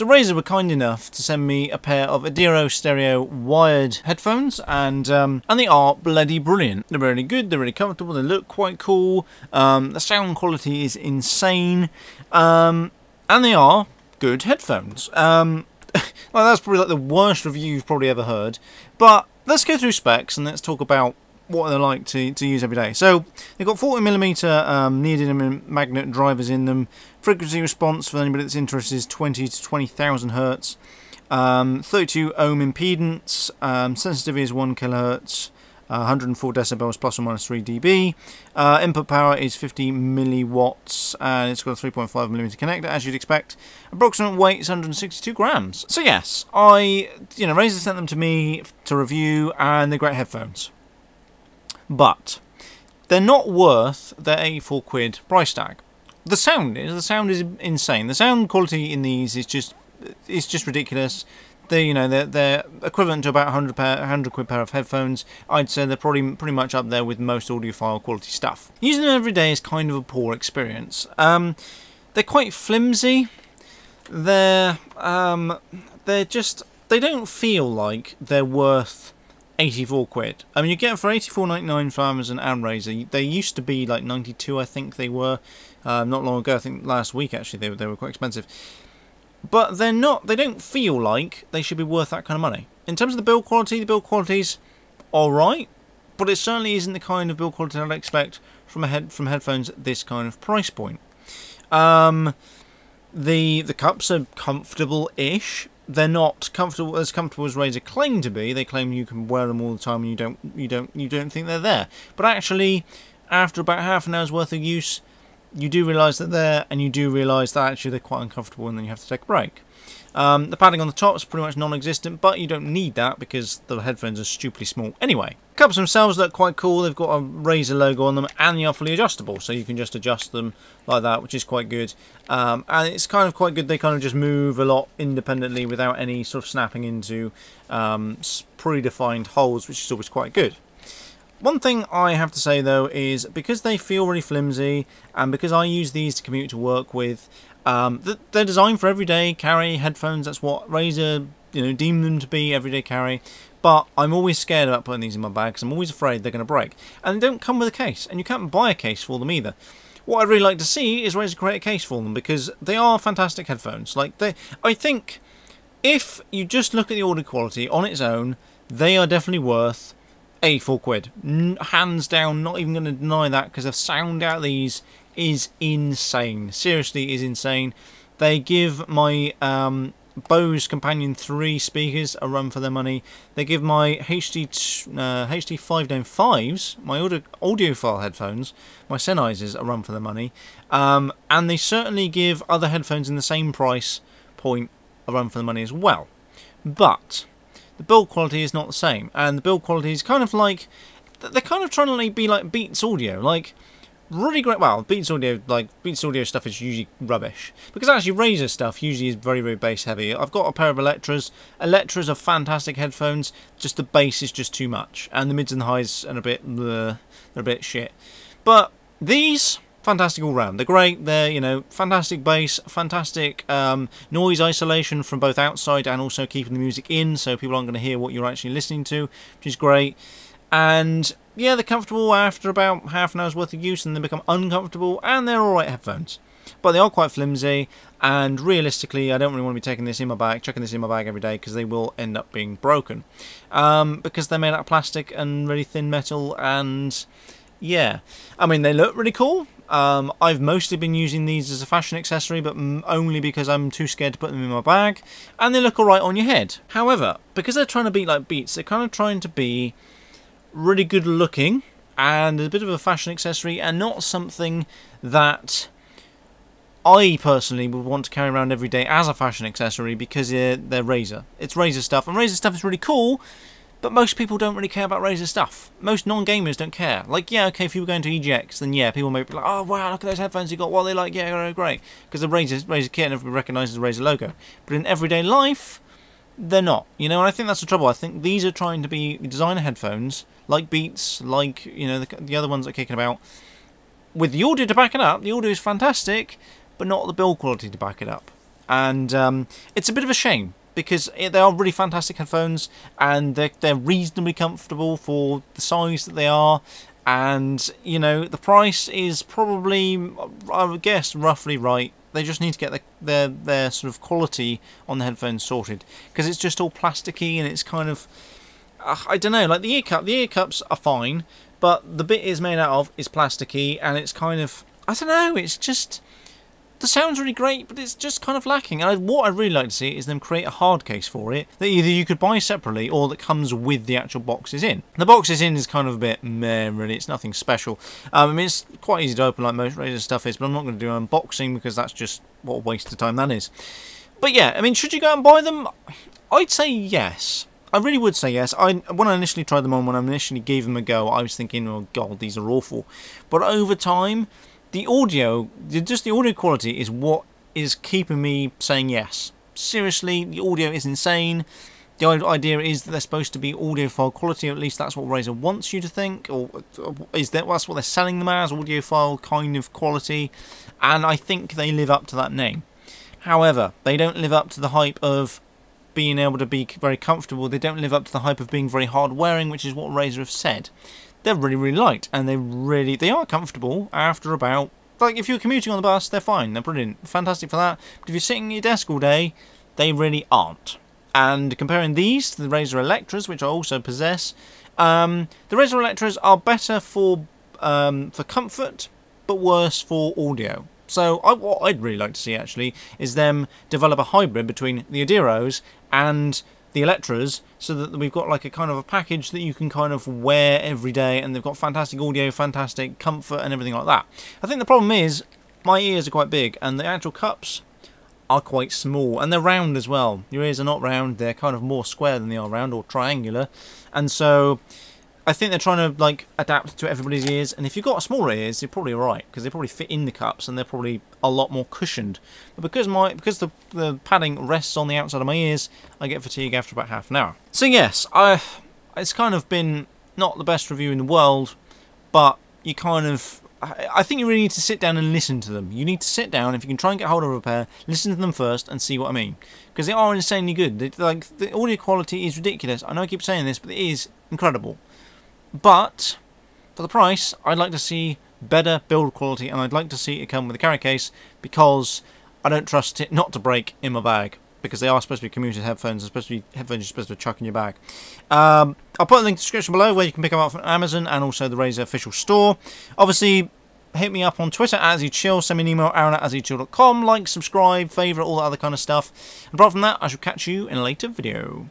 So Razer were kind enough to send me a pair of Adaro stereo wired headphones, and they are bloody brilliant. They're really good, they're really comfortable, they look quite cool, the sound quality is insane, and they are good headphones. Well, that's probably like the worst review you've probably ever heard, but let's go through specs and let's talk about what they're like to use every day. So they've got 40mm neodymium magnet drivers in them. Frequency response for anybody that's interested is 20 to 20,000 hertz. 32 ohm impedance. Sensitivity is 1 kilohertz. 104 decibels plus or minus 3 dB. Input power is 50 milliwatts, and it's got a 3.5mm connector, as you'd expect. Approximate weight is 162 grams. So yes, Razer sent them to me to review, and they're great headphones. But they're not worth their 84 quid price tag. The sound is insane. The sound quality in these is just ridiculous. They're equivalent to about 100 quid pair of headphones. I'd say they're probably pretty much up there with most audiophile quality stuff. Using them every day is kind of a poor experience. They're quite flimsy. They don't feel like they're worth 84 quid. I mean, you get them for 84.99 from Amazon and Razer. They used to be like 92, I think they were, not long ago. I think last week actually they were quite expensive. But they're not. They don't feel like they should be worth that kind of money. In terms of the build quality's all right, but it certainly isn't the kind of build quality I'd expect from headphones at this kind of price point. The cups are comfortable-ish. They're not as comfortable as Razer claim to be. They claim you can wear them all the time and you don't think they're there. But actually, after about half an hour's worth of use, you do realise that they're there, and you do realise that actually they're quite uncomfortable, and then you have to take a break. The padding on the top is pretty much non-existent, but you don't need that because the headphones are stupidly small anyway. The cups themselves look quite cool. They've got a Razer logo on them, and they are fully adjustable, so you can just adjust them like that, which is quite good. And it's kind of quite good. They kind of just move a lot independently without any sort of snapping into predefined holes, which is always quite good. One thing I have to say though is because they feel really flimsy, and because I use these to commute to work with, they're designed for everyday carry headphones. That's what Razer deem them to be, everyday carry. But I'm always scared about putting these in my bag because I'm always afraid they're going to break. And they don't come with a case, and you can't buy a case for them either. What I'd really like to see is Razer create a case for them, because they are fantastic headphones. I think if you just look at the audio quality on its own, they are definitely worth 84 quid. Hands down, not even going to deny that, because the sound out of these is insane. Seriously, is insane. They give my Bose Companion 3 speakers a run for their money. They give my HD 595s, my audiophile headphones, my Sennheisers, a run for their money. And they certainly give other headphones in the same price point a run for the money as well. But the build quality is not the same, and the build quality is kind of like, they're kind of trying to be like Beats Audio, like really great. Well, Beats Audio stuff is usually rubbish, because actually Razer stuff usually is very, very bass heavy. I've got a pair of Electras. Electras are fantastic headphones, just the bass is just too much, and the mids and the highs are they're a bit shit. But these, fantastic all round. They're great. They're, fantastic bass, fantastic noise isolation from both outside and also keeping the music in, so people aren't going to hear what you're actually listening to, which is great. And yeah, they're comfortable after about half an hour's worth of use, and they become uncomfortable, and they're alright headphones. But they are quite flimsy, and realistically, I don't really want to be chucking this in my bag every day, because they will end up being broken. Because they're made out of plastic and really thin metal, and yeah. I mean, they look really cool. I've mostly been using these as a fashion accessory, but only because I'm too scared to put them in my bag, and they look alright on your head. However, because they're trying to be like Beats, they're kind of trying to be really good looking and a bit of a fashion accessory, and not something that I personally would want to carry around every day as a fashion accessory, because they're Razer. It's Razer stuff, and Razer stuff is really cool, but most people don't really care about Razer stuff. Most non-gamers don't care. Like, yeah, okay, if you were going to EGX, then yeah, people may be like, oh wow, look at those headphones you got, what are they like? Yeah, great. Because the Razer kit and everybody recognises the Razer logo. But in everyday life, they're not. And I think that's the trouble. I think these are trying to be designer headphones, like Beats, like, the other ones that are kicking about, with the audio to back it up. The audio is fantastic, but not the build quality to back it up. and it's a bit of a shame, because they are really fantastic headphones, and they're reasonably comfortable for the size that they are, and you know, the price is probably, I would guess, roughly right. They just need to get their sort of quality on the headphones sorted, because it's just all plasticky, and it's kind of, I don't know, like the ear cups are fine, but the bit it's made out of is plasticky, and it's kind of, I don't know, it's just, the sound's really great, but it's just kind of lacking. And what I'd really like to see is them create a hard case for it that either you could buy separately or that comes with the actual boxes in. The boxes in is kind of a bit meh, really. It's nothing special. I mean, it's quite easy to open like most Razer stuff is, but I'm not going to do an unboxing because that's just what a waste of time that is. But yeah, I mean, should you go and buy them? I'd say yes. I really would say yes. When I initially tried them on, when I initially gave them a go, I was thinking, oh god, these are awful. But over time, the audio, just the audio quality is what is keeping me saying yes. Seriously, the audio is insane. The idea is that they're supposed to be audiophile quality, or at least that's what Razer wants you to think, or that's what they're selling them as, audiophile kind of quality, and I think they live up to that name. However, they don't live up to the hype of being able to be very comfortable. They don't live up to the hype of being very hard wearing, which is what Razer have said. They're really, really light, and they are comfortable after about, like, if you're commuting on the bus, they're fine, they're brilliant, fantastic for that, but if you're sitting at your desk all day, they really aren't. And comparing these to the Razer Electras, which I also possess, the Razer Electras are better for comfort, but worse for audio. So what I'd really like to see, actually, is them develop a hybrid between the Adaros and the Electras, so that we've got like a kind of a package that you can kind of wear every day, and they've got fantastic audio, fantastic comfort, and everything like that. I think the problem is my ears are quite big, and the actual cups are quite small, and they're round as well. Your ears are not round, they're kind of more square than they are round, or triangular, and so I think they're trying to like adapt to everybody's ears, and if you've got smaller ears, you're probably alright, because they probably fit in the cups and they're probably a lot more cushioned. But because the padding rests on the outside of my ears, I get fatigue after about half an hour. So yes, it's kind of been not the best review in the world, but you kind of, I think you really need to sit down and listen to them. You need to sit down, if you can try and get hold of a pair, listen to them first and see what I mean. Because they are insanely good. Like, the audio quality is ridiculous. I know I keep saying this, but it is incredible. But for the price, I'd like to see better build quality, and I'd like to see it come with a carry case, because I don't trust it not to break in my bag, because they are supposed to be commuter headphones, headphones you're supposed to chuck in your bag. I'll put a link in the description below where you can pick them up from Amazon and also the Razer official store. Obviously, hit me up on Twitter at AsYouChill, send me an email, aaron@asyouchill.com, like, subscribe, favourite, all that other kind of stuff. And apart from that, I shall catch you in a later video.